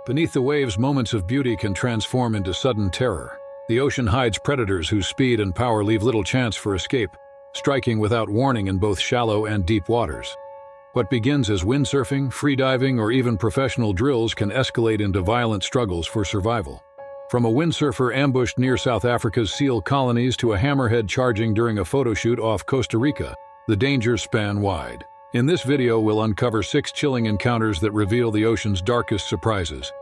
Beneath the waves, moments of beauty can transform into sudden terror. The ocean hides predators whose speed and power leave little chance for escape, striking without warning in both shallow and deep waters. What begins as windsurfing, freediving, or even professional drills can escalate into violent struggles for survival. From a windsurfer ambushed near South Africa's seal colonies to a hammerhead charging during a photo shoot off Costa Rica, the dangers span wide. In this video, we'll uncover 6 chilling encounters that reveal the ocean's darkest surprises.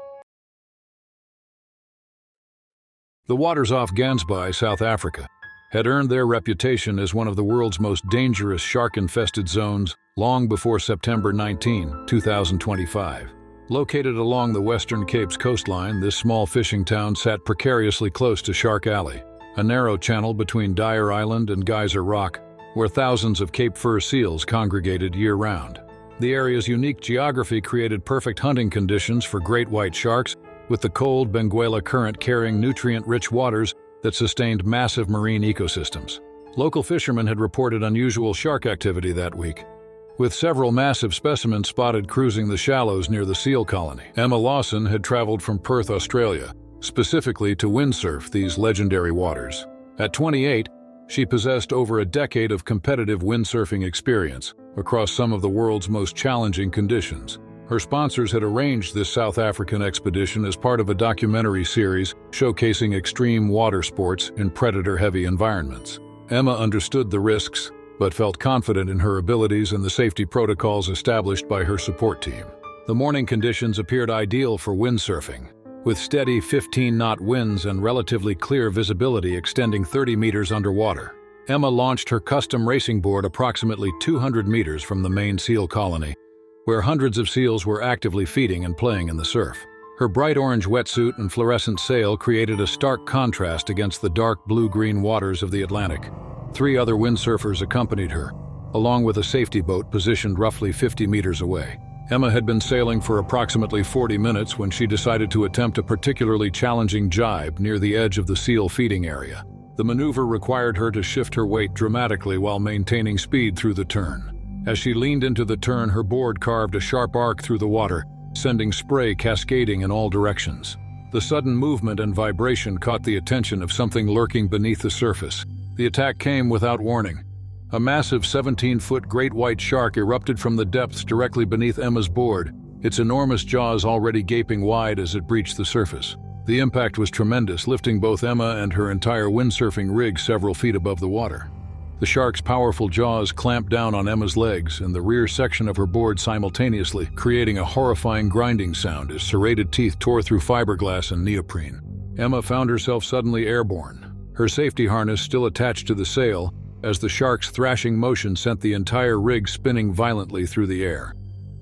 The waters off Gansbaai, South Africa, had earned their reputation as one of the world's most dangerous shark-infested zones long before September 19, 2025. Located along the Western Cape's coastline, this small fishing town sat precariously close to Shark Alley, a narrow channel between Dyer Island and Geyser Rock, where thousands of Cape Fur seals congregated year-round. The area's unique geography created perfect hunting conditions for great white sharks, with the cold Benguela current carrying nutrient-rich waters that sustained massive marine ecosystems. Local fishermen had reported unusual shark activity that week, with several massive specimens spotted cruising the shallows near the seal colony. Emma Lawson had traveled from Perth, Australia, specifically to windsurf these legendary waters. At 28, she possessed over a decade of competitive windsurfing experience across some of the world's most challenging conditions. Her sponsors had arranged this South African expedition as part of a documentary series showcasing extreme water sports in predator-heavy environments. Emma understood the risks, but felt confident in her abilities and the safety protocols established by her support team. The morning conditions appeared ideal for windsurfing, with steady 15-knot winds and relatively clear visibility extending 30 meters underwater. Emma launched her custom racing board approximately 200 meters from the main seal colony, where hundreds of seals were actively feeding and playing in the surf. Her bright orange wetsuit and fluorescent sail created a stark contrast against the dark blue-green waters of the Atlantic. 3 other windsurfers accompanied her, along with a safety boat positioned roughly 50 meters away. Emma had been sailing for approximately 40 minutes when she decided to attempt a particularly challenging jibe near the edge of the seal feeding area. The maneuver required her to shift her weight dramatically while maintaining speed through the turn. As she leaned into the turn, her board carved a sharp arc through the water, sending spray cascading in all directions. The sudden movement and vibration caught the attention of something lurking beneath the surface. The attack came without warning. A massive 17-foot great white shark erupted from the depths directly beneath Emma's board, its enormous jaws already gaping wide as it breached the surface. The impact was tremendous, lifting both Emma and her entire windsurfing rig several feet above the water. The shark's powerful jaws clamped down on Emma's legs and the rear section of her board simultaneously, creating a horrifying grinding sound as serrated teeth tore through fiberglass and neoprene. Emma found herself suddenly airborne, her safety harness still attached to the sail, as the shark's thrashing motion sent the entire rig spinning violently through the air.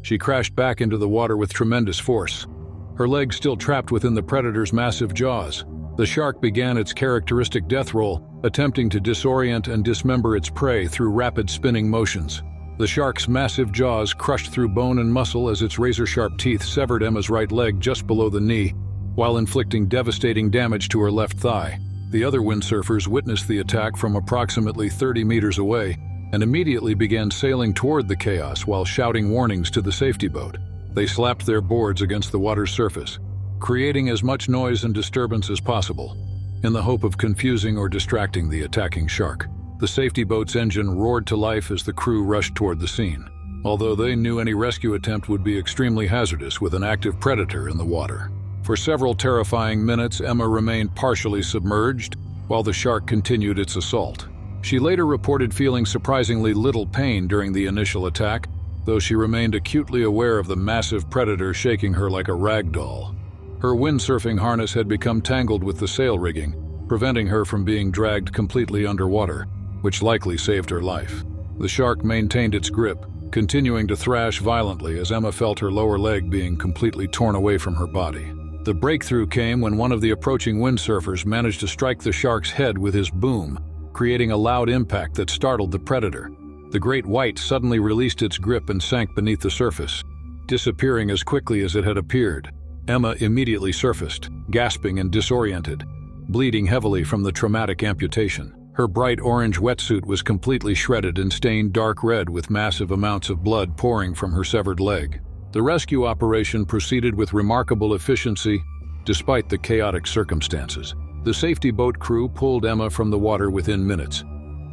She crashed back into the water with tremendous force, her legs still trapped within the predator's massive jaws. The shark began its characteristic death roll, attempting to disorient and dismember its prey through rapid spinning motions. The shark's massive jaws crushed through bone and muscle as its razor-sharp teeth severed Emma's right leg just below the knee, while inflicting devastating damage to her left thigh. The other windsurfers witnessed the attack from approximately 30 meters away and immediately began sailing toward the chaos while shouting warnings to the safety boat. They slapped their boards against the water's surface, creating as much noise and disturbance as possible, in the hope of confusing or distracting the attacking shark. The safety boat's engine roared to life as the crew rushed toward the scene, although they knew any rescue attempt would be extremely hazardous with an active predator in the water. For several terrifying minutes, Emma remained partially submerged while the shark continued its assault. She later reported feeling surprisingly little pain during the initial attack, though she remained acutely aware of the massive predator shaking her like a rag doll. Her windsurfing harness had become tangled with the sail rigging, preventing her from being dragged completely underwater, which likely saved her life. The shark maintained its grip, continuing to thrash violently as Emma felt her lower leg being completely torn away from her body. The breakthrough came when one of the approaching windsurfers managed to strike the shark's head with his boom, creating a loud impact that startled the predator. The great white suddenly released its grip and sank beneath the surface, disappearing as quickly as it had appeared. Emma immediately surfaced, gasping and disoriented, bleeding heavily from the traumatic amputation. Her bright orange wetsuit was completely shredded and stained dark red with massive amounts of blood pouring from her severed leg. The rescue operation proceeded with remarkable efficiency despite the chaotic circumstances. The safety boat crew pulled Emma from the water within minutes,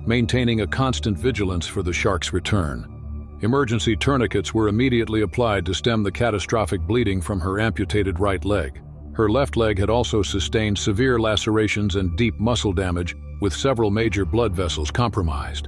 maintaining a constant vigilance for the shark's return. Emergency tourniquets were immediately applied to stem the catastrophic bleeding from her amputated right leg. Her left leg had also sustained severe lacerations and deep muscle damage, with several major blood vessels compromised.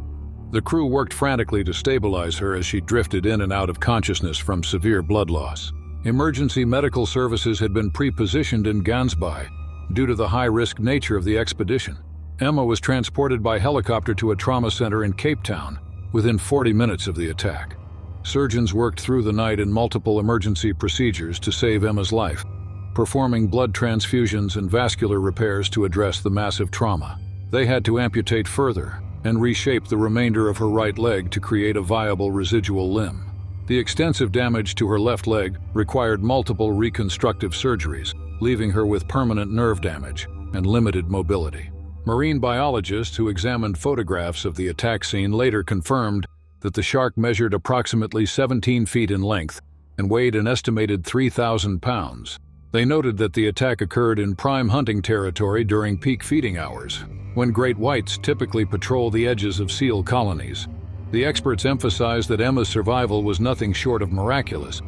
The crew worked frantically to stabilize her as she drifted in and out of consciousness from severe blood loss. Emergency medical services had been pre-positioned in Gansbai due to the high-risk nature of the expedition. Emma was transported by helicopter to a trauma center in Cape Town within 40 minutes of the attack. Surgeons worked through the night in multiple emergency procedures to save Emma's life, performing blood transfusions and vascular repairs to address the massive trauma. They had to amputate further and reshape the remainder of her right leg to create a viable residual limb. The extensive damage to her left leg required multiple reconstructive surgeries, leaving her with permanent nerve damage and limited mobility. Marine biologists who examined photographs of the attack scene later confirmed that the shark measured approximately 17 feet in length and weighed an estimated 3,000 pounds. They noted that the attack occurred in prime hunting territory during peak feeding hours, when great whites typically patrol the edges of seal colonies. The experts emphasized that Emma's survival was nothing short of miraculous,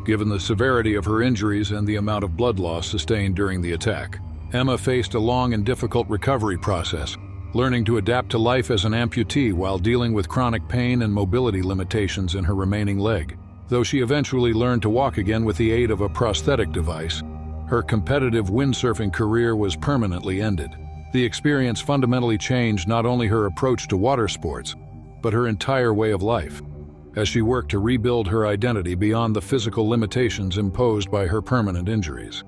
given the severity of her injuries and the amount of blood loss sustained during the attack. Emma faced a long and difficult recovery process, learning to adapt to life as an amputee while dealing with chronic pain and mobility limitations in her remaining leg. Though she eventually learned to walk again with the aid of a prosthetic device, her competitive windsurfing career was permanently ended. The experience fundamentally changed not only her approach to water sports, but her entire way of life, as she worked to rebuild her identity beyond the physical limitations imposed by her permanent injuries.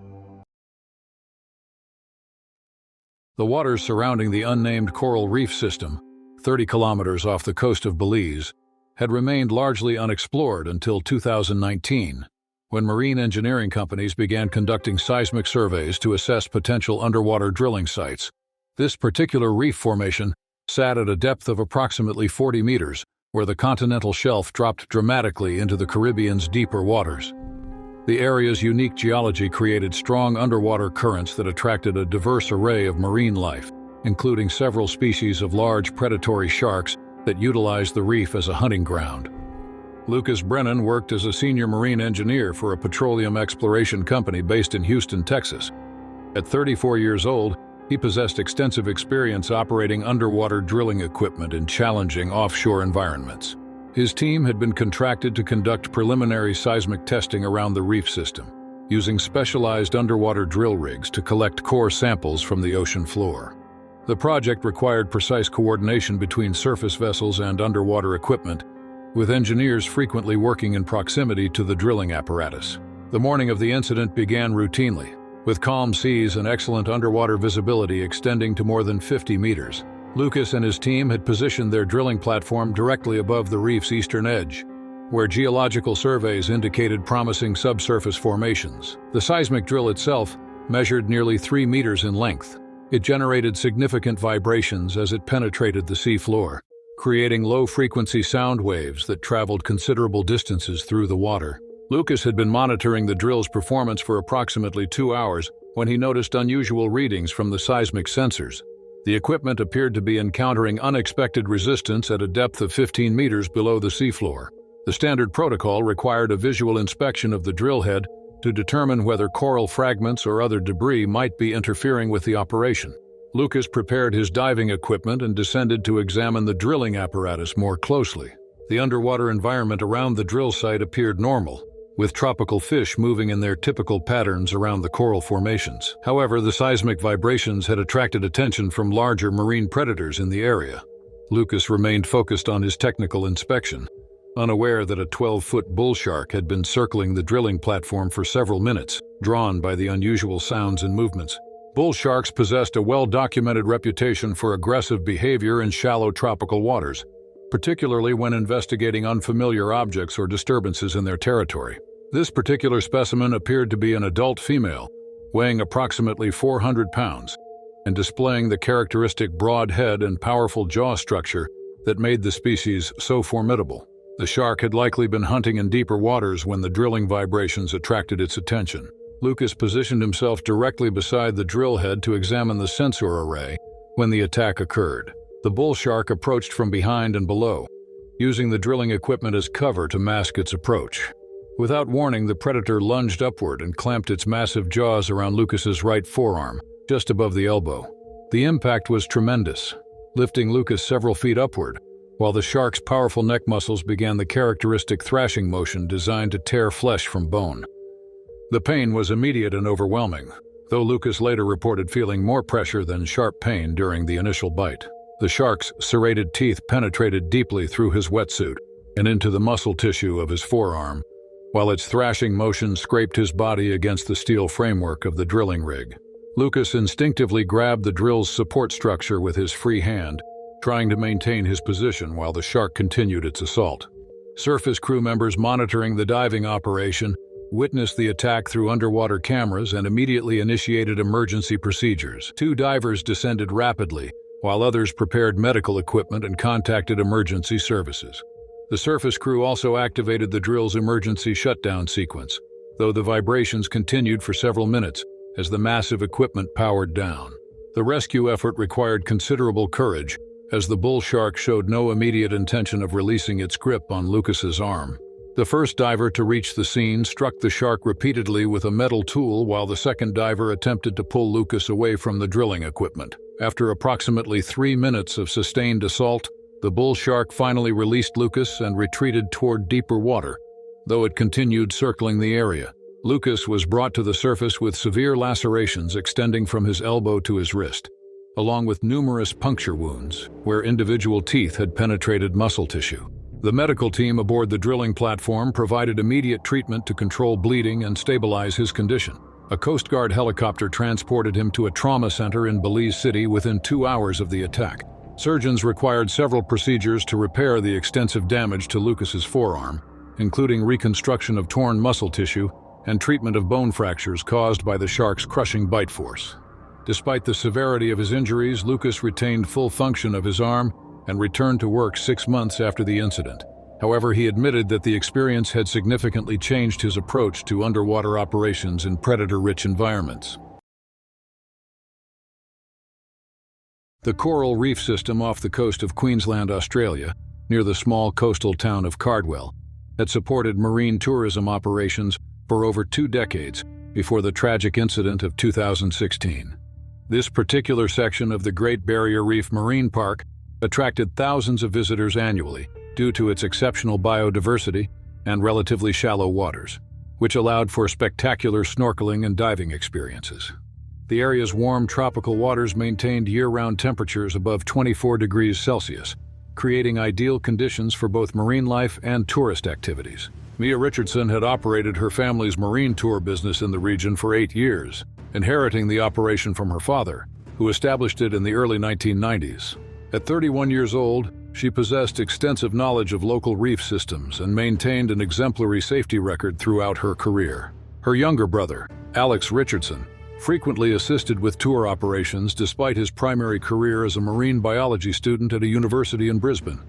The waters surrounding the unnamed coral reef system, 30 kilometers off the coast of Belize, had remained largely unexplored until 2019, when marine engineering companies began conducting seismic surveys to assess potential underwater drilling sites. This particular reef formation sat at a depth of approximately 40 meters, where the continental shelf dropped dramatically into the Caribbean's deeper waters. The area's unique geology created strong underwater currents that attracted a diverse array of marine life, including several species of large predatory sharks that utilized the reef as a hunting ground. Lucas Brennan worked as a senior marine engineer for a petroleum exploration company based in Houston, Texas. At 34 years old, he possessed extensive experience operating underwater drilling equipment in challenging offshore environments. His team had been contracted to conduct preliminary seismic testing around the reef system, using specialized underwater drill rigs to collect core samples from the ocean floor. The project required precise coordination between surface vessels and underwater equipment, with engineers frequently working in proximity to the drilling apparatus. The morning of the incident began routinely, with calm seas and excellent underwater visibility extending to more than 50 meters. Lucas and his team had positioned their drilling platform directly above the reef's eastern edge, where geological surveys indicated promising subsurface formations. The seismic drill itself measured nearly 3 meters in length. It generated significant vibrations as it penetrated the seafloor, creating low-frequency sound waves that traveled considerable distances through the water. Lucas had been monitoring the drill's performance for approximately 2 hours when he noticed unusual readings from the seismic sensors. The equipment appeared to be encountering unexpected resistance at a depth of 15 meters below the seafloor. The standard protocol required a visual inspection of the drill head to determine whether coral fragments or other debris might be interfering with the operation. Lucas prepared his diving equipment and descended to examine the drilling apparatus more closely. The underwater environment around the drill site appeared normal, with tropical fish moving in their typical patterns around the coral formations. However, the seismic vibrations had attracted attention from larger marine predators in the area. Lucas remained focused on his technical inspection, unaware that a 12-foot bull shark had been circling the drilling platform for several minutes, drawn by the unusual sounds and movements. Bull sharks possessed a well-documented reputation for aggressive behavior in shallow tropical waters, particularly when investigating unfamiliar objects or disturbances in their territory. This particular specimen appeared to be an adult female, weighing approximately 400 pounds, and displaying the characteristic broad head and powerful jaw structure that made the species so formidable. The shark had likely been hunting in deeper waters when the drilling vibrations attracted its attention. Lucas positioned himself directly beside the drill head to examine the sensor array when the attack occurred. The bull shark approached from behind and below, using the drilling equipment as cover to mask its approach. Without warning, the predator lunged upward and clamped its massive jaws around Lucas's right forearm, just above the elbow. The impact was tremendous, lifting Lucas several feet upward, while the shark's powerful neck muscles began the characteristic thrashing motion designed to tear flesh from bone. The pain was immediate and overwhelming, though Lucas later reported feeling more pressure than sharp pain during the initial bite. The shark's serrated teeth penetrated deeply through his wetsuit and into the muscle tissue of his forearm, while its thrashing motion scraped his body against the steel framework of the drilling rig. Lucas instinctively grabbed the drill's support structure with his free hand, trying to maintain his position while the shark continued its assault. Surface crew members monitoring the diving operation witnessed the attack through underwater cameras and immediately initiated emergency procedures. 2 divers descended rapidly, while others prepared medical equipment and contacted emergency services. The surface crew also activated the drill's emergency shutdown sequence, though the vibrations continued for several minutes as the massive equipment powered down. The rescue effort required considerable courage, as the bull shark showed no immediate intention of releasing its grip on Lucas's arm. The first diver to reach the scene struck the shark repeatedly with a metal tool, while the second diver attempted to pull Lucas away from the drilling equipment. After approximately 3 minutes of sustained assault, the bull shark finally released Lucas and retreated toward deeper water, though it continued circling the area. Lucas was brought to the surface with severe lacerations extending from his elbow to his wrist, along with numerous puncture wounds where individual teeth had penetrated muscle tissue. The medical team aboard the drilling platform provided immediate treatment to control bleeding and stabilize his condition. A Coast Guard helicopter transported him to a trauma center in Belize City within 2 hours of the attack. Surgeons required several procedures to repair the extensive damage to Lucas's forearm, including reconstruction of torn muscle tissue and treatment of bone fractures caused by the shark's crushing bite force. Despite the severity of his injuries, Lucas retained full function of his arm and returned to work 6 months after the incident. However, he admitted that the experience had significantly changed his approach to underwater operations in predator-rich environments. The coral reef system off the coast of Queensland, Australia, near the small coastal town of Cardwell, had supported marine tourism operations for over 2 decades before the tragic incident of 2016. This particular section of the Great Barrier Reef Marine Park attracted thousands of visitors annually due to its exceptional biodiversity and relatively shallow waters, which allowed for spectacular snorkeling and diving experiences. The area's warm tropical waters maintained year-round temperatures above 24 degrees Celsius, creating ideal conditions for both marine life and tourist activities. Mia Richardson had operated her family's marine tour business in the region for 8 years, inheriting the operation from her father, who established it in the early 1990s. At 31 years old, she possessed extensive knowledge of local reef systems and maintained an exemplary safety record throughout her career. Her younger brother, Alex Richardson, frequently assisted with tour operations despite his primary career as a marine biology student at a university in Brisbane.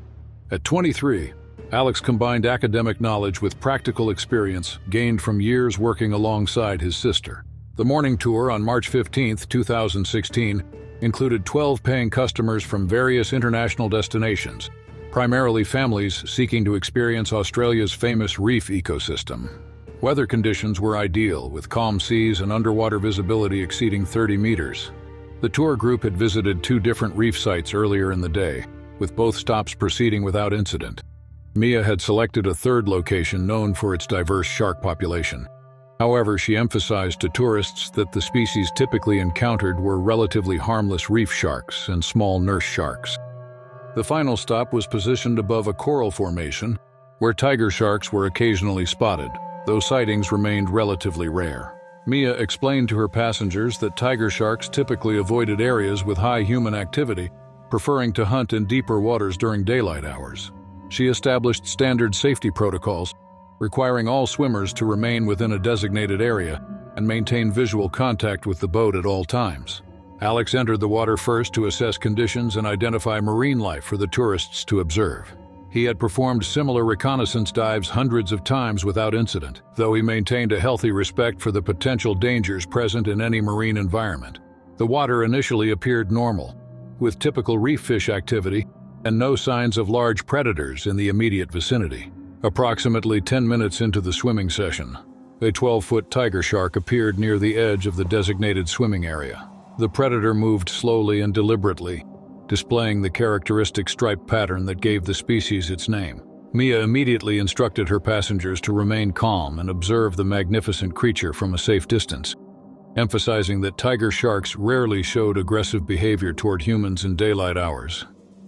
At 23, Alex combined academic knowledge with practical experience gained from years working alongside his sister. The morning tour on March 15, 2016, included 12 paying customers from various international destinations, primarily families seeking to experience Australia's famous reef ecosystem. Weather conditions were ideal, with calm seas and underwater visibility exceeding 30 meters. The tour group had visited 2 different reef sites earlier in the day, with both stops proceeding without incident. Mia had selected a third location known for its diverse shark population. However, she emphasized to tourists that the species typically encountered were relatively harmless reef sharks and small nurse sharks. The final stop was positioned above a coral formation, where tiger sharks were occasionally spotted, though sightings remained relatively rare. Mia explained to her passengers that tiger sharks typically avoided areas with high human activity, preferring to hunt in deeper waters during daylight hours. She established standard safety protocols, requiring all swimmers to remain within a designated area and maintain visual contact with the boat at all times. Alex entered the water first to assess conditions and identify marine life for the tourists to observe. He had performed similar reconnaissance dives hundreds of times without incident, though he maintained a healthy respect for the potential dangers present in any marine environment. The water initially appeared normal, with typical reef fish activity and no signs of large predators in the immediate vicinity. Approximately 10 minutes into the swimming session, a 12-foot tiger shark appeared near the edge of the designated swimming area. The predator moved slowly and deliberately, displaying the characteristic stripe pattern that gave the species its name. Mia immediately instructed her passengers to remain calm and observe the magnificent creature from a safe distance, emphasizing that tiger sharks rarely showed aggressive behavior toward humans in daylight hours.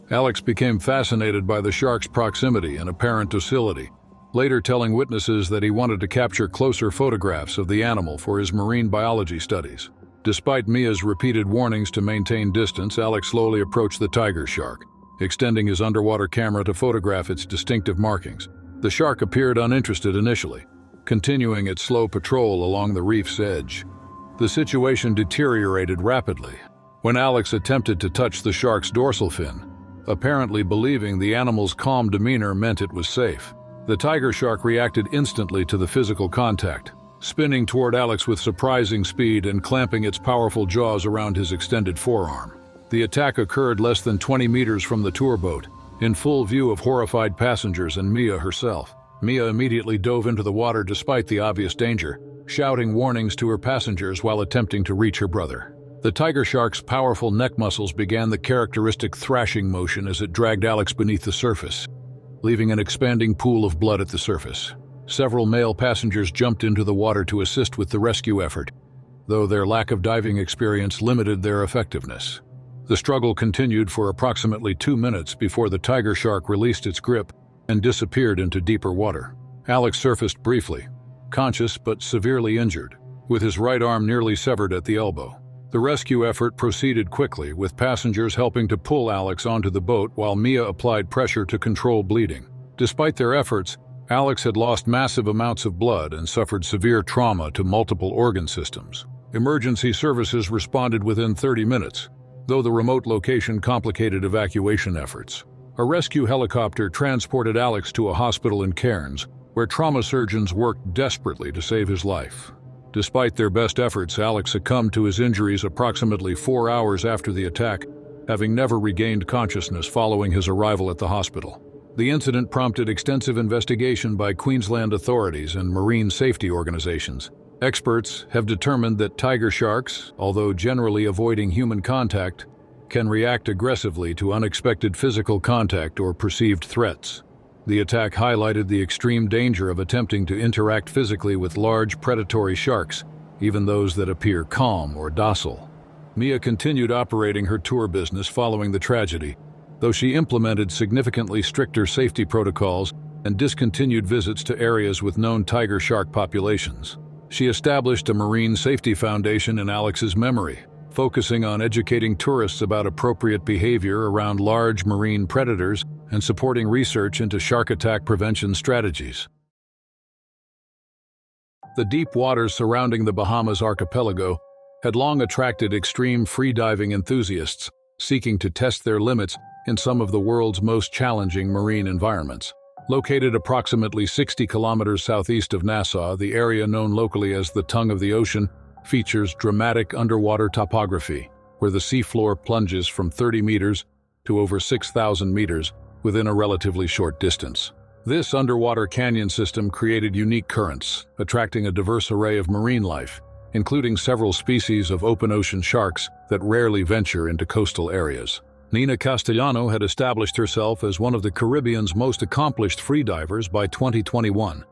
Alex became fascinated by the shark's proximity and apparent docility, later telling witnesses that he wanted to capture closer photographs of the animal for his marine biology studies. Despite Mia's repeated warnings to maintain distance, Alex slowly approached the tiger shark, extending his underwater camera to photograph its distinctive markings. The shark appeared uninterested initially, continuing its slow patrol along the reef's edge. The situation deteriorated rapidly when Alex attempted to touch the shark's dorsal fin, apparently believing the animal's calm demeanor meant it was safe. The tiger shark reacted instantly to the physical contact, spinning toward Alex with surprising speed and clamping its powerful jaws around his extended forearm. The attack occurred less than 20 meters from the tour boat, in full view of horrified passengers and Mia herself. Mia immediately dove into the water despite the obvious danger, shouting warnings to her passengers while attempting to reach her brother. The tiger shark's powerful neck muscles began the characteristic thrashing motion as it dragged Alex beneath the surface, leaving an expanding pool of blood at the surface. Several male passengers jumped into the water to assist with the rescue effort, though their lack of diving experience limited their effectiveness. The struggle continued for approximately 2 minutes before the tiger shark released its grip and disappeared into deeper water. Alex surfaced briefly, conscious but severely injured, with his right arm nearly severed at the elbow. The rescue effort proceeded quickly, with passengers helping to pull Alex onto the boat while Mia applied pressure to control bleeding. Despite their efforts, Alex had lost massive amounts of blood and suffered severe trauma to multiple organ systems. Emergency services responded within 30 minutes, though the remote location complicated evacuation efforts. A rescue helicopter transported Alex to a hospital in Cairns, where trauma surgeons worked desperately to save his life. Despite their best efforts, Alex succumbed to his injuries approximately 4 hours after the attack, having never regained consciousness following his arrival at the hospital. The incident prompted extensive investigation by Queensland authorities and marine safety organizations. Experts have determined that tiger sharks, although generally avoiding human contact, can react aggressively to unexpected physical contact or perceived threats. The attack highlighted the extreme danger of attempting to interact physically with large predatory sharks, even those that appear calm or docile. Mia continued operating her tour business following the tragedy, though she implemented significantly stricter safety protocols and discontinued visits to areas with known tiger shark populations. She established a marine safety foundation in Alex's memory, focusing on educating tourists about appropriate behavior around large marine predators and supporting research into shark attack prevention strategies. The deep waters surrounding the Bahamas archipelago had long attracted extreme freediving enthusiasts seeking to test their limits in some of the world's most challenging marine environments. Located approximately 60 kilometers southeast of Nassau, the area known locally as the Tongue of the Ocean features dramatic underwater topography, where the seafloor plunges from 30 meters to over 6,000 meters within a relatively short distance. This underwater canyon system created unique currents, attracting a diverse array of marine life, including several species of open ocean sharks that rarely venture into coastal areas. Nina Castellano had established herself as one of the Caribbean's most accomplished freedivers by 2021,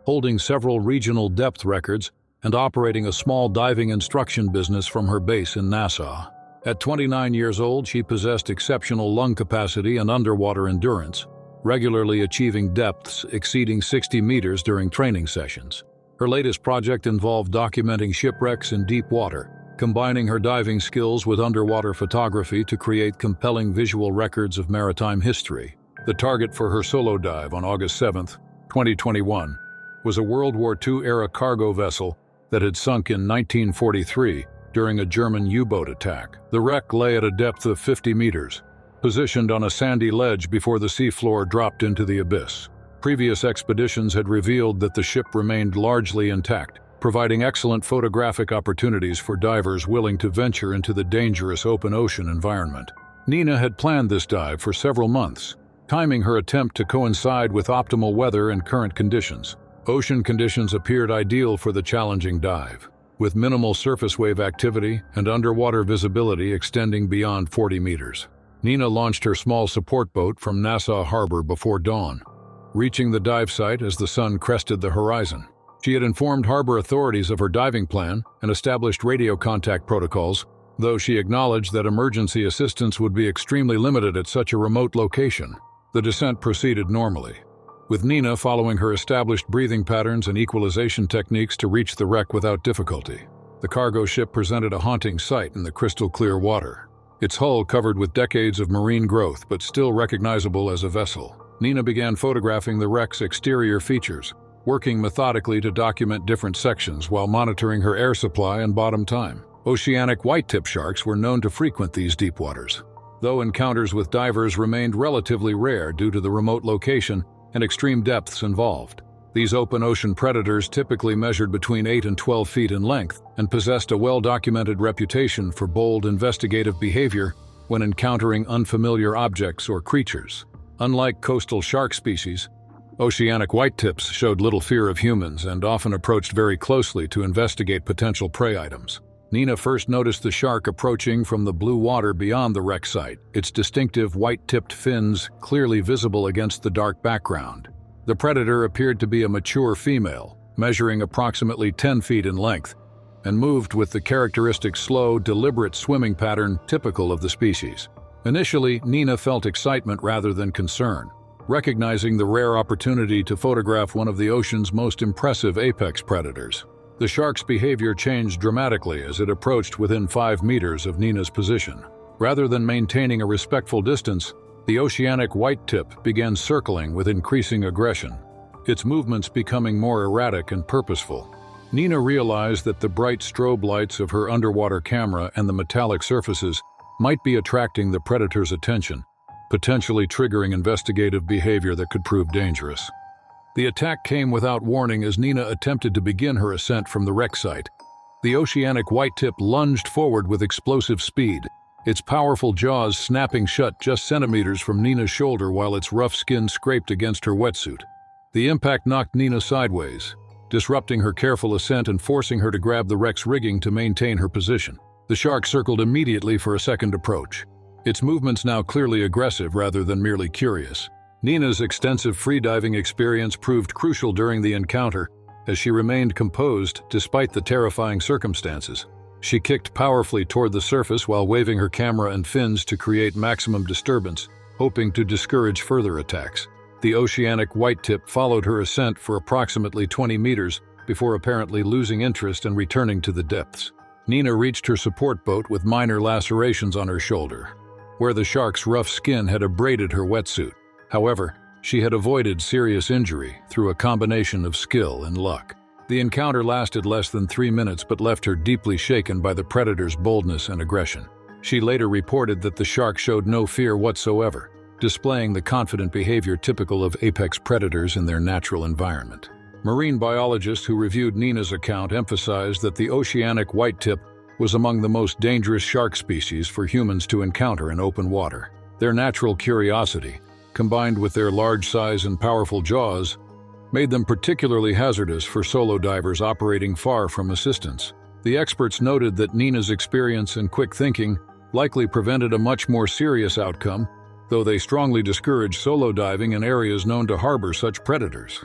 holding several regional depth records and operating a small diving instruction business from her base in Nassau. At 29 years old, she possessed exceptional lung capacity and underwater endurance, regularly achieving depths exceeding 60 meters during training sessions. Her latest project involved documenting shipwrecks in deep water, combining her diving skills with underwater photography to create compelling visual records of maritime history. The target for her solo dive on August 7, 2021, was a World War II-era cargo vessel that had sunk in 1943 during a German U-boat attack. The wreck lay at a depth of 50 meters, positioned on a sandy ledge before the seafloor dropped into the abyss. Previous expeditions had revealed that the ship remained largely intact, providing excellent photographic opportunities for divers willing to venture into the dangerous open ocean environment. Nina had planned this dive for several months, timing her attempt to coincide with optimal weather and current conditions. Ocean conditions appeared ideal for the challenging dive, with minimal surface wave activity and underwater visibility extending beyond 40 meters. Nina launched her small support boat from Nassau Harbor before dawn, reaching the dive site as the sun crested the horizon. She had informed harbor authorities of her diving plan and established radio contact protocols, though she acknowledged that emergency assistance would be extremely limited at such a remote location. The descent proceeded normally, with Nina following her established breathing patterns and equalization techniques to reach the wreck without difficulty. The cargo ship presented a haunting sight in the crystal-clear water, its hull covered with decades of marine growth but still recognizable as a vessel. Nina began photographing the wreck's exterior features, working methodically to document different sections while monitoring her air supply and bottom time. Oceanic white-tip sharks were known to frequent these deep waters, though encounters with divers remained relatively rare due to the remote location and extreme depths involved. These open ocean predators typically measured between 8 and 12 feet in length and possessed a well-documented reputation for bold investigative behavior when encountering unfamiliar objects or creatures. Unlike coastal shark species, oceanic whitetips showed little fear of humans and often approached very closely to investigate potential prey items. Nina first noticed the shark approaching from the blue water beyond the wreck site, its distinctive white-tipped fins clearly visible against the dark background. The predator appeared to be a mature female, measuring approximately 10 feet in length, and moved with the characteristic slow, deliberate swimming pattern typical of the species. Initially, Nina felt excitement rather than concern, recognizing the rare opportunity to photograph one of the ocean's most impressive apex predators. The shark's behavior changed dramatically as it approached within 5 meters of Nina's position. Rather than maintaining a respectful distance, the oceanic whitetip began circling with increasing aggression, its movements becoming more erratic and purposeful. Nina realized that the bright strobe lights of her underwater camera and the metallic surfaces might be attracting the predator's attention, potentially triggering investigative behavior that could prove dangerous. The attack came without warning as Nina attempted to begin her ascent from the wreck site. The oceanic whitetip lunged forward with explosive speed, its powerful jaws snapping shut just centimeters from Nina's shoulder while its rough skin scraped against her wetsuit. The impact knocked Nina sideways, disrupting her careful ascent and forcing her to grab the wreck's rigging to maintain her position. The shark circled immediately for a second approach, its movements now clearly aggressive rather than merely curious. Nina's extensive freediving experience proved crucial during the encounter as she remained composed despite the terrifying circumstances. She kicked powerfully toward the surface while waving her camera and fins to create maximum disturbance, hoping to discourage further attacks. The oceanic whitetip followed her ascent for approximately 20 meters before apparently losing interest and returning to the depths. Nina reached her support boat with minor lacerations on her shoulder, where the shark's rough skin had abraded her wetsuit. However, she had avoided serious injury through a combination of skill and luck. The encounter lasted less than 3 minutes but left her deeply shaken by the predator's boldness and aggression. She later reported that the shark showed no fear whatsoever, displaying the confident behavior typical of apex predators in their natural environment. Marine biologists who reviewed Nina's account emphasized that the oceanic whitetip was among the most dangerous shark species for humans to encounter in open water. Their natural curiosity, combined with their large size and powerful jaws, made them particularly hazardous for solo divers operating far from assistance. The experts noted that Nina's experience and quick thinking likely prevented a much more serious outcome, though they strongly discouraged solo diving in areas known to harbor such predators.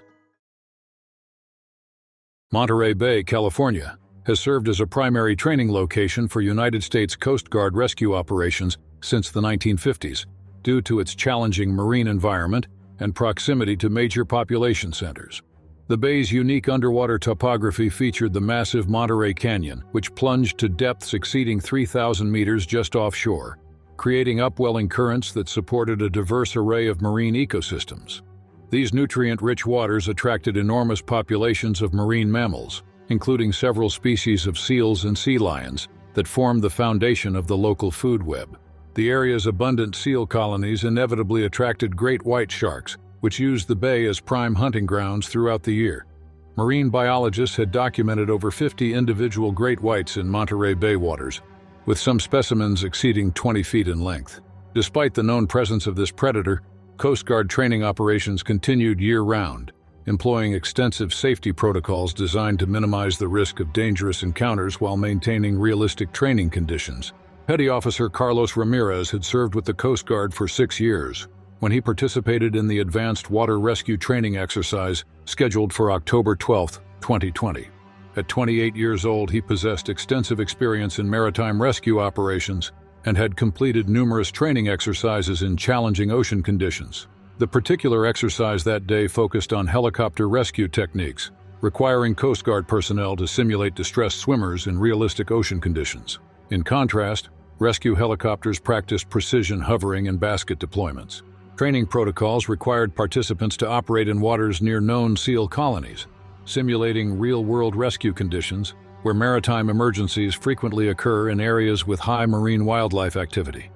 Monterey Bay, California, has served as a primary training location for United States Coast Guard rescue operations since the 1950s, due to its challenging marine environment and proximity to major population centers. The bay's unique underwater topography featured the massive Monterey Canyon, which plunged to depths exceeding 3,000 meters just offshore, creating upwelling currents that supported a diverse array of marine ecosystems. These nutrient-rich waters attracted enormous populations of marine mammals, including several species of seals and sea lions that formed the foundation of the local food web. The area's abundant seal colonies inevitably attracted great white sharks, which used the bay as prime hunting grounds throughout the year. Marine biologists had documented over 50 individual great whites in Monterey Bay waters, with some specimens exceeding 20 feet in length. Despite the known presence of this predator, Coast Guard training operations continued year-round, employing extensive safety protocols designed to minimize the risk of dangerous encounters while maintaining realistic training conditions. Petty Officer Carlos Ramirez had served with the Coast Guard for 6 years when he participated in the Advanced Water Rescue Training exercise scheduled for October 12, 2020. At 28 years old, he possessed extensive experience in maritime rescue operations and had completed numerous training exercises in challenging ocean conditions. The particular exercise that day focused on helicopter rescue techniques, requiring Coast Guard personnel to simulate distressed swimmers in realistic ocean conditions. In contrast, rescue helicopters practiced precision hovering and basket deployments. Training protocols required participants to operate in waters near known seal colonies, simulating real-world rescue conditions where maritime emergencies frequently occur in areas with high marine wildlife activity.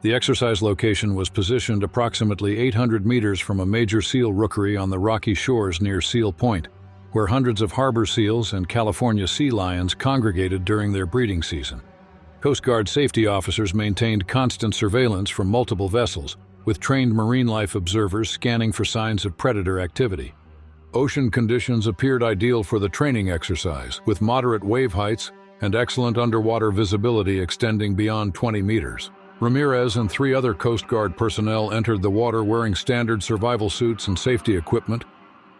The exercise location was positioned approximately 800 meters from a major seal rookery on the rocky shores near Seal Point, where hundreds of harbor seals and California sea lions congregated during their breeding season. Coast Guard safety officers maintained constant surveillance from multiple vessels, with trained marine life observers scanning for signs of predator activity. Ocean conditions appeared ideal for the training exercise, with moderate wave heights and excellent underwater visibility extending beyond 20 meters. Ramirez and 3 other Coast Guard personnel entered the water wearing standard survival suits and safety equipment,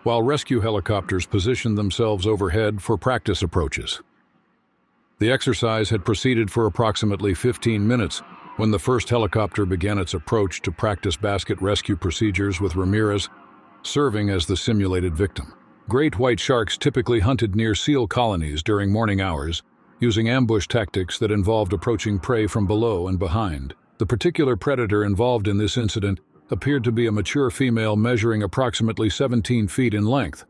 while rescue helicopters positioned themselves overhead for practice approaches. The exercise had proceeded for approximately 15 minutes when the first helicopter began its approach to practice basket rescue procedures, with Ramirez serving as the simulated victim. Great white sharks typically hunted near seal colonies during morning hours, using ambush tactics that involved approaching prey from below and behind. The particular predator involved in this incident appeared to be a mature female measuring approximately 17 feet in length,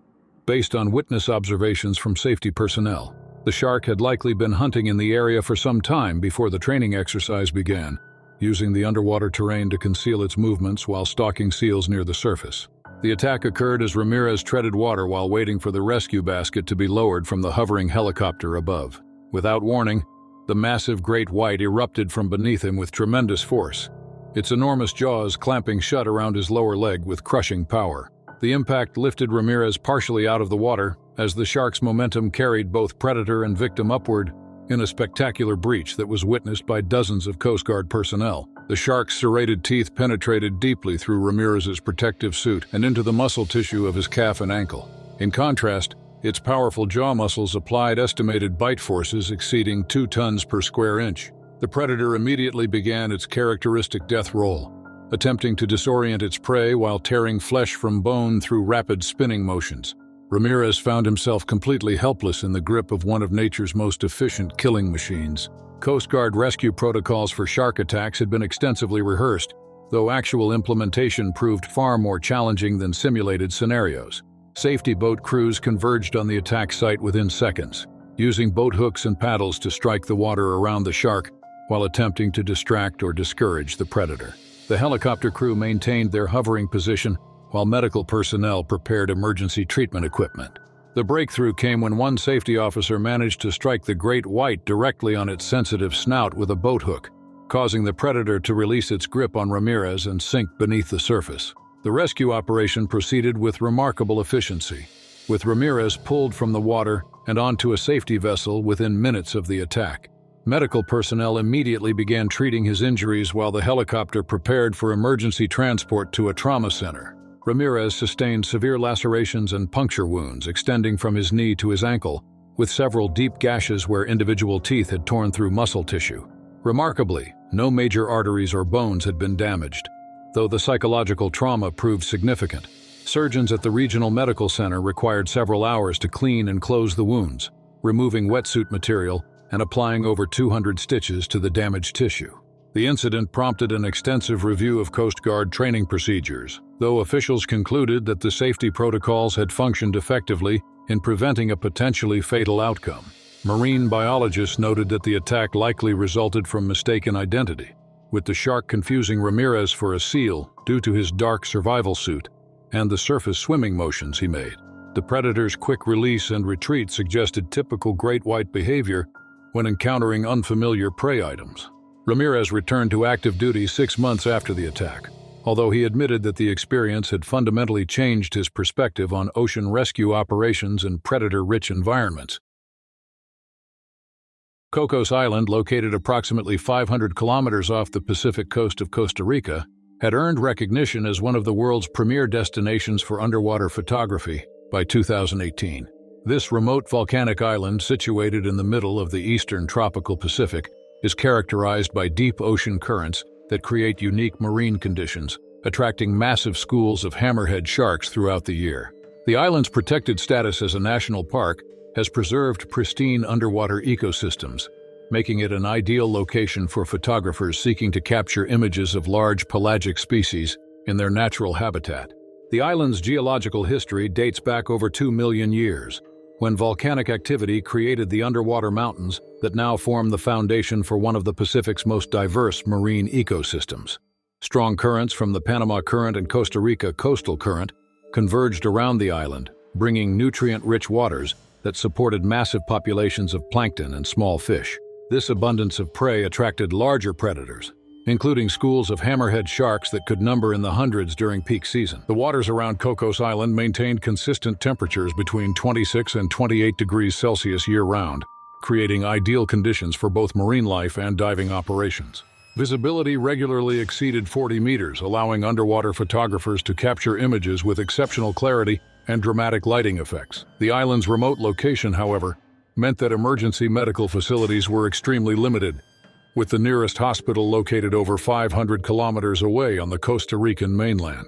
based on witness observations from safety personnel. The shark had likely been hunting in the area for some time before the training exercise began, using the underwater terrain to conceal its movements while stalking seals near the surface. The attack occurred as Ramirez treaded water while waiting for the rescue basket to be lowered from the hovering helicopter above. Without warning, the massive great white erupted from beneath him with tremendous force, its enormous jaws clamping shut around his lower leg with crushing power. The impact lifted Ramirez partially out of the water, as the shark's momentum carried both predator and victim upward in a spectacular breach that was witnessed by dozens of Coast Guard personnel. The shark's serrated teeth penetrated deeply through Ramirez's protective suit and into the muscle tissue of his calf and ankle. In contrast, its powerful jaw muscles applied estimated bite forces exceeding 2 tons per square inch. The predator immediately began its characteristic death roll, attempting to disorient its prey while tearing flesh from bone through rapid spinning motions. Ramirez found himself completely helpless in the grip of one of nature's most efficient killing machines. Coast Guard rescue protocols for shark attacks had been extensively rehearsed, though actual implementation proved far more challenging than simulated scenarios. Safety boat crews converged on the attack site within seconds, using boat hooks and paddles to strike the water around the shark while attempting to distract or discourage the predator. The helicopter crew maintained their hovering position while medical personnel prepared emergency treatment equipment. The breakthrough came when one safety officer managed to strike the great white directly on its sensitive snout with a boat hook, causing the predator to release its grip on Ramirez and sink beneath the surface. The rescue operation proceeded with remarkable efficiency, with Ramirez pulled from the water and onto a safety vessel within minutes of the attack. Medical personnel immediately began treating his injuries while the helicopter prepared for emergency transport to a trauma center. Ramirez sustained severe lacerations and puncture wounds extending from his knee to his ankle, with several deep gashes where individual teeth had torn through muscle tissue. Remarkably, no major arteries or bones had been damaged, though the psychological trauma proved significant. Surgeons at the regional medical center required several hours to clean and close the wounds, removing wetsuit material and applying over 200 stitches to the damaged tissue. The incident prompted an extensive review of Coast Guard training procedures, though officials concluded that the safety protocols had functioned effectively in preventing a potentially fatal outcome. Marine biologists noted that the attack likely resulted from mistaken identity. with the shark confusing Ramirez for a seal due to his dark survival suit and the surface swimming motions he made. The predator's quick release and retreat suggested typical great white behavior when encountering unfamiliar prey items. Ramirez returned to active duty 6 months after the attack, although he admitted that the experience had fundamentally changed his perspective on ocean rescue operations in predator-rich environments. Cocos Island, located approximately 500 kilometers off the Pacific coast of Costa Rica, had earned recognition as one of the world's premier destinations for underwater photography by 2018. This remote volcanic island, situated in the middle of the eastern tropical Pacific, is characterized by deep ocean currents that create unique marine conditions, attracting massive schools of hammerhead sharks throughout the year. The island's protected status as a national park has preserved pristine underwater ecosystems, making it an ideal location for photographers seeking to capture images of large pelagic species in their natural habitat. The island's geological history dates back over 2 million years, when volcanic activity created the underwater mountains that now form the foundation for one of the Pacific's most diverse marine ecosystems. Strong currents from the Panama Current and Costa Rica Coastal Current converged around the island, bringing nutrient-rich waters that supported massive populations of plankton and small fish. This abundance of prey attracted larger predators, including schools of hammerhead sharks that could number in the hundreds during peak season. The waters around Cocos Island maintained consistent temperatures between 26 and 28 degrees Celsius year-round, creating ideal conditions for both marine life and diving operations. Visibility regularly exceeded 40 meters, allowing underwater photographers to capture images with exceptional clarity and dramatic lighting effects. The island's remote location, however, meant that emergency medical facilities were extremely limited, with the nearest hospital located over 500 kilometers away on the Costa Rican mainland.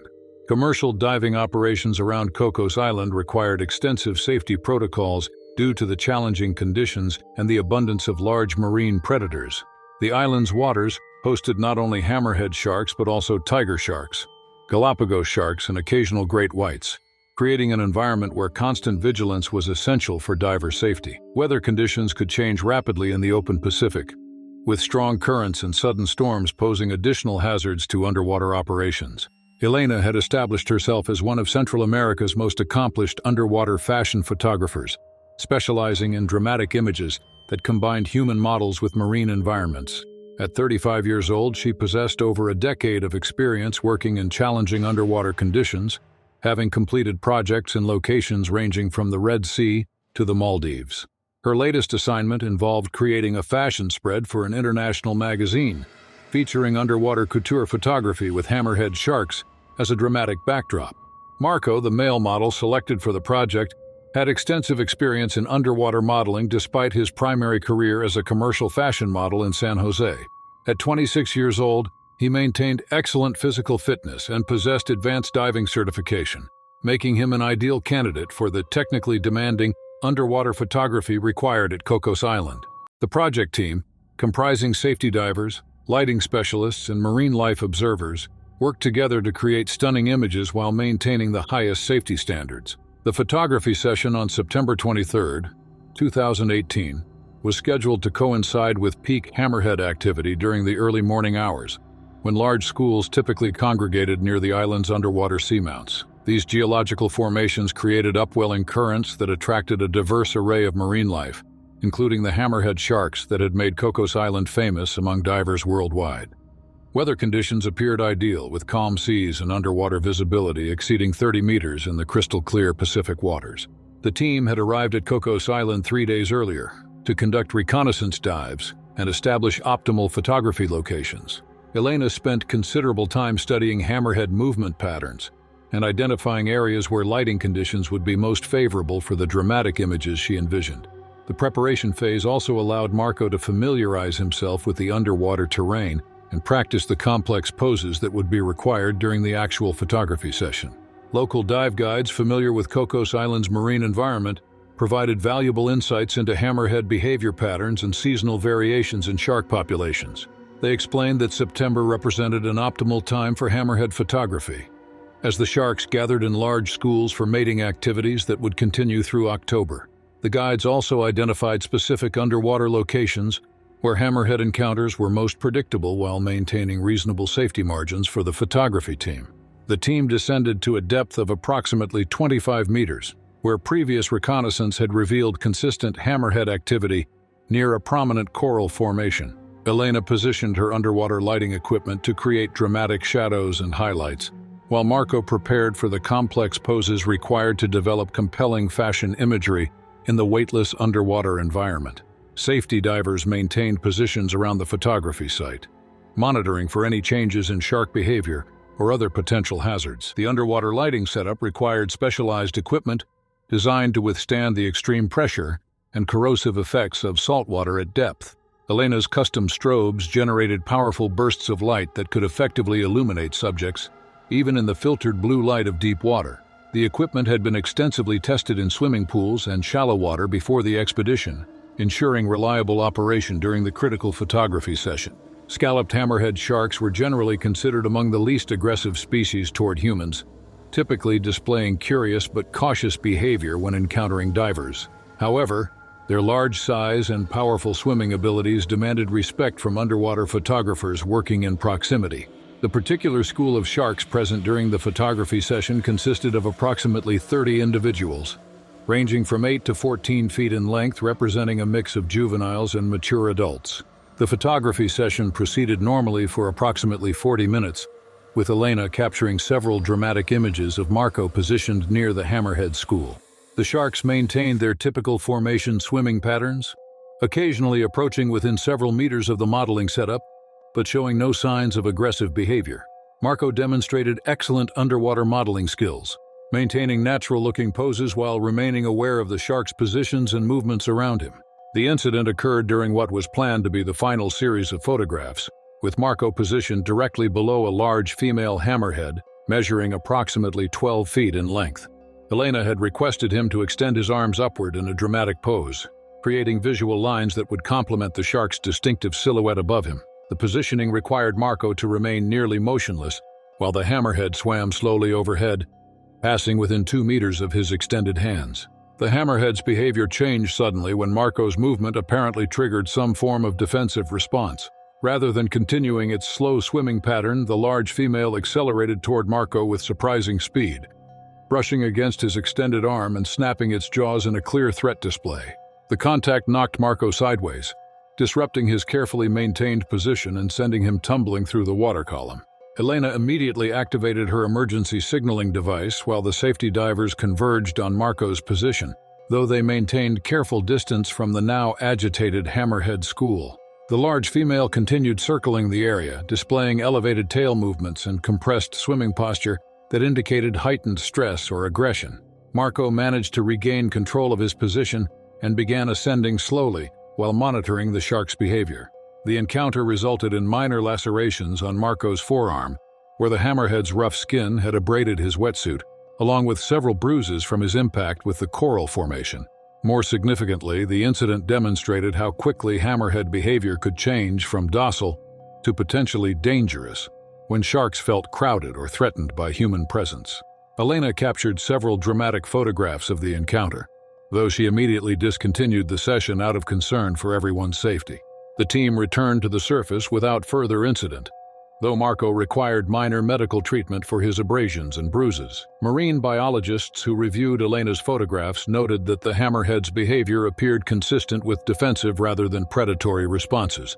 Commercial diving operations around Cocos Island required extensive safety protocols due to the challenging conditions and the abundance of large marine predators. The island's waters hosted not only hammerhead sharks but also tiger sharks, Galapagos sharks, and occasional great whites, creating an environment where constant vigilance was essential for diver safety. Weather conditions could change rapidly in the open Pacific, with strong currents and sudden storms posing additional hazards to underwater operations. Elena had established herself as one of Central America's most accomplished underwater fashion photographers, specializing in dramatic images that combined human models with marine environments. At 35 years old, she possessed over a decade of experience working in challenging underwater conditions, having completed projects in locations ranging from the Red Sea to the Maldives. Her latest assignment involved creating a fashion spread for an international magazine, featuring underwater couture photography with hammerhead sharks as a dramatic backdrop. Marco, the male model selected for the project, had extensive experience in underwater modeling despite his primary career as a commercial fashion model in San Jose. At 26 years old, he maintained excellent physical fitness and possessed advanced diving certification, making him an ideal candidate for the technically demanding underwater photography required at Cocos Island. The project team, comprising safety divers, lighting specialists, and marine life observers, worked together to create stunning images while maintaining the highest safety standards. The photography session on September 23, 2018, was scheduled to coincide with peak hammerhead activity during the early morning hours, when large schools typically congregated near the island's underwater seamounts. These geological formations created upwelling currents that attracted a diverse array of marine life, including the hammerhead sharks that had made Cocos Island famous among divers worldwide. Weather conditions appeared ideal, with calm seas and underwater visibility exceeding 30 meters in the crystal-clear Pacific waters. The team had arrived at Cocos Island 3 days earlier to conduct reconnaissance dives and establish optimal photography locations. Elena spent considerable time studying hammerhead movement patterns and identifying areas where lighting conditions would be most favorable for the dramatic images she envisioned. The preparation phase also allowed Marco to familiarize himself with the underwater terrain and practice the complex poses that would be required during the actual photography session. Local dive guides familiar with Cocos Island's marine environment provided valuable insights into hammerhead behavior patterns and seasonal variations in shark populations. They explained that September represented an optimal time for hammerhead photography, as the sharks gathered in large schools for mating activities that would continue through October. The guides also identified specific underwater locations where hammerhead encounters were most predictable while maintaining reasonable safety margins for the photography team. The team descended to a depth of approximately 25 meters, where previous reconnaissance had revealed consistent hammerhead activity near a prominent coral formation. Elena positioned her underwater lighting equipment to create dramatic shadows and highlights, while Marco prepared for the complex poses required to develop compelling fashion imagery in the weightless underwater environment. Safety divers maintained positions around the photography site, monitoring for any changes in shark behavior or other potential hazards. The underwater lighting setup required specialized equipment designed to withstand the extreme pressure and corrosive effects of saltwater at depth. Elena's custom strobes generated powerful bursts of light that could effectively illuminate subjects, even in the filtered blue light of deep water. The equipment had been extensively tested in swimming pools and shallow water before the expedition, ensuring reliable operation during the critical photography session. Scalloped hammerhead sharks were generally considered among the least aggressive species toward humans, typically displaying curious but cautious behavior when encountering divers. However, their large size and powerful swimming abilities demanded respect from underwater photographers working in proximity. The particular school of sharks present during the photography session consisted of approximately 30 individuals, ranging from 8 to 14 feet in length, representing a mix of juveniles and mature adults. The photography session proceeded normally for approximately 40 minutes, with Elena capturing several dramatic images of Marco positioned near the hammerhead school. The sharks maintained their typical formation swimming patterns, occasionally approaching within several meters of the modeling setup, but showing no signs of aggressive behavior. Marco demonstrated excellent underwater modeling skills, maintaining natural-looking poses while remaining aware of the shark's positions and movements around him. The incident occurred during what was planned to be the final series of photographs, with Marco positioned directly below a large female hammerhead, measuring approximately 12 feet in length. Elena had requested him to extend his arms upward in a dramatic pose, creating visual lines that would complement the shark's distinctive silhouette above him. The positioning required Marco to remain nearly motionless, while the hammerhead swam slowly overhead, passing within 2 meters of his extended hands. The hammerhead's behavior changed suddenly when Marco's movement apparently triggered some form of defensive response. Rather than continuing its slow swimming pattern, the large female accelerated toward Marco with surprising speed, brushing against his extended arm and snapping its jaws in a clear threat display. The contact knocked Marco sideways, disrupting his carefully maintained position and sending him tumbling through the water column. Elena immediately activated her emergency signaling device while the safety divers converged on Marco's position, though they maintained careful distance from the now agitated hammerhead school. The large female continued circling the area, displaying elevated tail movements and compressed swimming posture that indicated heightened stress or aggression. Marco managed to regain control of his position and began ascending slowly while monitoring the shark's behavior. The encounter resulted in minor lacerations on Marco's forearm, where the hammerhead's rough skin had abraded his wetsuit, along with several bruises from his impact with the coral formation. More significantly, the incident demonstrated how quickly hammerhead behavior could change from docile to potentially dangerous when sharks felt crowded or threatened by human presence. Elena captured several dramatic photographs of the encounter, though she immediately discontinued the session out of concern for everyone's safety. The team returned to the surface without further incident, though Marco required minor medical treatment for his abrasions and bruises. Marine biologists who reviewed Elena's photographs noted that the hammerhead's behavior appeared consistent with defensive rather than predatory responses,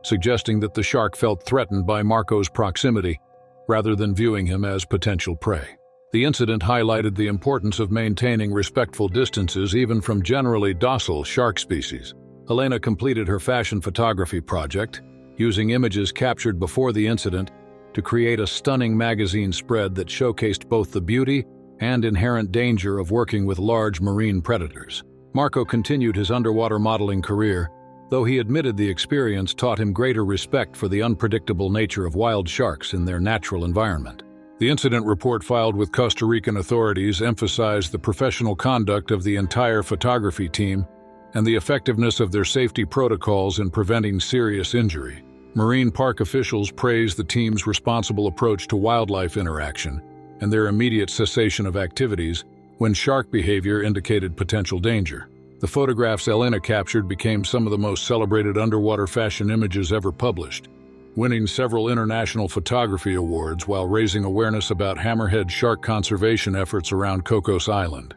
suggesting that the shark felt threatened by Marco's proximity rather than viewing him as potential prey. The incident highlighted the importance of maintaining respectful distances even from generally docile shark species. Elena completed her fashion photography project, using images captured before the incident to create a stunning magazine spread that showcased both the beauty and inherent danger of working with large marine predators. Marco continued his underwater modeling career, though he admitted the experience taught him greater respect for the unpredictable nature of wild sharks in their natural environment. The incident report filed with Costa Rican authorities emphasized the professional conduct of the entire photography team and the effectiveness of their safety protocols in preventing serious injury. Marine park officials praised the team's responsible approach to wildlife interaction and their immediate cessation of activities when shark behavior indicated potential danger. The photographs Elena captured became some of the most celebrated underwater fashion images ever published, winning several international photography awards while raising awareness about hammerhead shark conservation efforts around Cocos Island.